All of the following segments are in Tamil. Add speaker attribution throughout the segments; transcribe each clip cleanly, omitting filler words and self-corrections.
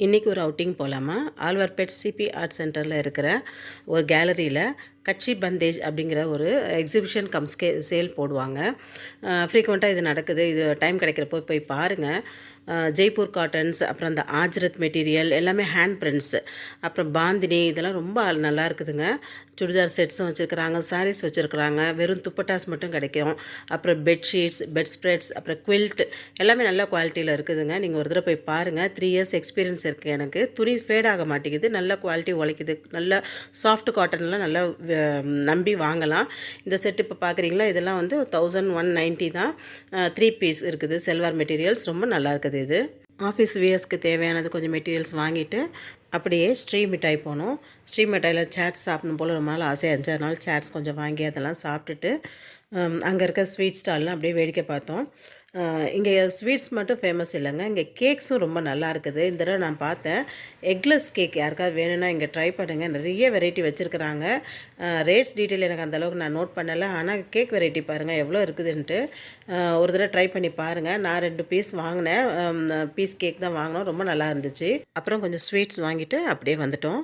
Speaker 1: இன்றைக்கி ஒரு அவுட்டிங் போகலாமா? ஆழ்வார்பேட் சிபி ஆர்ட் சென்டரில் இருக்கிற ஒரு கேலரியில் கட்சி பந்தேஜ் அப்படிங்கிற ஒரு எக்ஸிபிஷன் சேல் போடுவாங்க. ஃப்ரீக்வெண்ட்டாக இது நடக்குது. இது டைம் கிடைக்கிறப்போ போய் பாருங்கள். ஜெய்ப்பூர் காட்டன்ஸ், அப்புறம் அந்த ஆஜ்ரத் மெட்டீரியல் எல்லாமே ஹேண்ட் பிரிண்ட்ஸு, அப்புறம் பாந்தினி இதெல்லாம் ரொம்ப நல்லா இருக்குதுங்க. சுடிதார் செட்ஸும் வச்சுருக்குறாங்க, சாரீஸ் வச்சுருக்குறாங்க. வெறும் துப்பட்டாஸ் மட்டும் கிடைக்கும். அப்புறம் பெட்ஷீட்ஸ், பெட் ஸ்ப்ரெட்ஸ், அப்புறம் குவில்ட் எல்லாமே நல்ல குவாலிட்டியில் இருக்குதுங்க. நீங்கள் ஒரு தடவை போய் பாருங்கள். 3 இயர்ஸ் எக்ஸ்பீரியன்ஸ் இருக்குது எனக்கு. துணி ஃபேட் ஆக மாட்டேங்குது, நல்ல குவாலிட்டி உழைக்குது. நல்ல சாஃப்ட் காட்டன்லாம் நல்லா நம்பி வாங்கலாம். இந்த செட் இப்போ பார்க்குறீங்களா, இதெல்லாம் வந்து 1190 தான். 3 பீஸ் இருக்குது. செல்வார் மெட்டீரியல்ஸ் ரொம்ப நல்லா இருக்குது. இது ஆஃபீஸ் வியர்ஸ்க்கு தேவையானது கொஞ்சம் மெட்டீரியல்ஸ் வாங்கிட்டு அப்படியே ஸ்ரீ மிட்டாய் போனோம். ஸ்ரீ மிட்டாயில் சாட்ஸ் சாப்பிடணும் போல் ரொம்ப நாள் ஆசையாக இருந்துச்சு. அதனால் சாட்ஸ் கொஞ்சம் வாங்கி அதெல்லாம் சாப்பிட்டுட்டு அங்கே இருக்க ஸ்வீட் ஸ்டால்லாம் அப்படியே வேடிக்கை பார்த்தோம். இங்கே ஸ்வீட்ஸ் மட்டும் ஃபேமஸ் இல்லைங்க, இங்கே கேக்ஸும் ரொம்ப நல்லா இருக்குது. இந்த தடவை நான் பார்த்தேன். எக்லெஸ் கேக் யாருக்காவது வேணும்னா இங்கே ட்ரை பண்ணுங்கள். நிறைய வெரைட்டி வச்சுருக்குறாங்க. ரேட்ஸ் டீட்டெயில் எனக்கு அந்தளவுக்கு நான் நோட் பண்ணலை. ஆனால் கேக் வெரைட்டி பாருங்கள் எவ்வளோ இருக்குதுன்ட்டு. ஒரு தடவை ட்ரை பண்ணி பாருங்கள். நான் 2 பீஸ் வாங்கினேன். பீஸ் கேக் தான் வாங்கினோம். ரொம்ப நல்லா இருந்துச்சு. அப்புறம் கொஞ்சம் ஸ்வீட்ஸ் வாங்கிட்டு அப்படியே வந்துட்டோம்.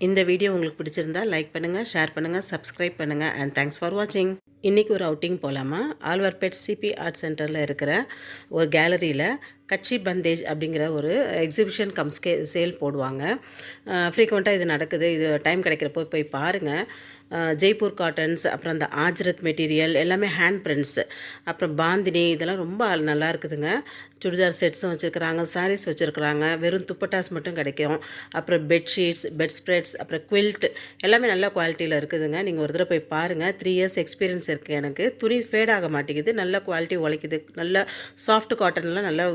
Speaker 1: இந்த வீடியோ உங்களுக்கு பிடிச்சிருந்தா லைக் பண்ணுங்கள், ஷேர் பண்ணுங்கள், சப்ஸ்கிரைப் பண்ணுங்கள். அண்ட் தேங்க்ஸ் ஃபார் வாட்சிங். இன்றைக்கி ஒரு அவுட்டிங் போகலாமா? ஆழ்வார்பேட் சிபி ஆர்ட் சென்டரில் இருக்கிற ஒரு கேலரியில் கட்சி பந்தேஜ் அப்படிங்கிற ஒரு எக்ஸிபிஷன் சேல் போடுவாங்க. ஃப்ரீக்வெண்ட்டாக இது நடக்குது. இது டைம் கிடைக்கிறப்போ போய் பாருங்கள். ஜெய்ப்பூர் காட்டன்ஸ், அப்புறம் அந்த ஆஜ்ரத் மெட்டீரியல் எல்லாமே ஹேண்ட் பிரிண்ட்ஸு, அப்புறம் பாந்தினி இதெல்லாம் ரொம்ப நல்லா இருக்குதுங்க. சுடிதார் செட்ஸும் வச்சுருக்குறாங்க, சாரீஸ் வச்சுருக்குறாங்க. வெறும் துப்பட்டாஸ் மட்டும் கிடைக்கும். அப்புறம் பெட்ஷீட்ஸ், பெட் ஸ்ப்ரெட்ஸ், அப்புறம் குவில்ட் எல்லாமே நல்ல குவாலிட்டியில் இருக்குதுங்க. நீங்கள் ஒரு தடவை போய் பாருங்கள். 3 இயர்ஸ் எக்ஸ்பீரியன்ஸ் இருக்குது எனக்கு. துணி ஃபேட் ஆக மாட்டேங்குது, நல்ல குவாலிட்டி உழைக்குது. நல்ல சாஃப்ட் காட்டன்லாம் நல்லா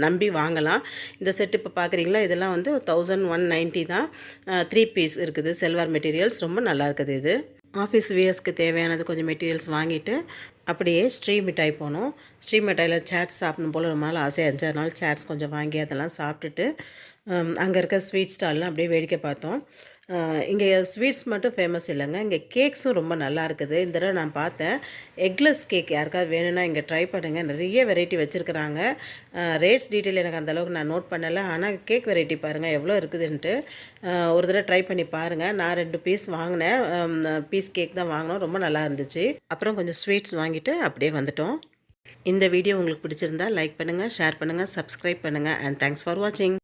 Speaker 1: நம்பி வாங்கலாம். இந்த செட் இப்போ பார்க்குறீங்களா, இதெல்லாம் வந்து 1190 தான். 3 பீஸ் இருக்குது. செல்வார் மெட்டீரியல்ஸ் ரொம்ப நல்லா இருக்குது. இது ஆஃபீஸ் வியர்ஸ்க்கு தேவையானது கொஞ்சம் மெட்டீரியல்ஸ் வாங்கிட்டு அப்படியே ஸ்ரீ மிட்டாய் போனோம். ஸ்ரீ மிட்டாயில் சாட்ஸ் சாப்பிடணும் போல் ரொம்ப நாள் ஆசையாக இருந்துச்சு. அதனால் சாட்ஸ் கொஞ்சம் வாங்கி அதெல்லாம் சாப்பிட்டுட்டு அங்கே இருக்க ஸ்வீட் ஸ்டால்லாம் அப்படியே வேடிக்கை பார்த்தோம். இங்கே ஸ்வீட்ஸ் மட்டும் ஃபேமஸ் இல்லைங்க, இங்கே கேக்ஸும் ரொம்ப நல்லா இருக்குது. இந்த தடவை நான் பார்த்தேன். எக்லெஸ் கேக் யாருக்காவது வேணும்னா இங்கே ட்ரை பண்ணுங்கள். நிறைய வெரைட்டி வச்சுருக்குறாங்க. ரேட்ஸ் டீட்டெயில் எனக்கு அந்தளவுக்கு நான் நோட் பண்ணலை. ஆனால் கேக் வெரைட்டி பாருங்கள் எவ்வளோ இருக்குதுன்ட்டு. ஒரு தடவை ட்ரை பண்ணி பாருங்கள். நான் 2 பீஸ் வாங்கினேன். பீஸ் கேக் தான் வாங்கினோம். ரொம்ப நல்லா இருந்துச்சு. அப்புறம் கொஞ்சம் ஸ்வீட்ஸ் வாங்கிட்டு அப்படியே வந்துட்டோம். இந்த வீடியோ உங்களுக்கு பிடிச்சிருந்தா லைக் பண்ணுங்கள், ஷேர் பண்ணுங்கள், சப்ஸ்கிரைப் பண்ணுங்கள். அண்ட் தேங்க்ஸ் ஃபார் வாட்சிங்.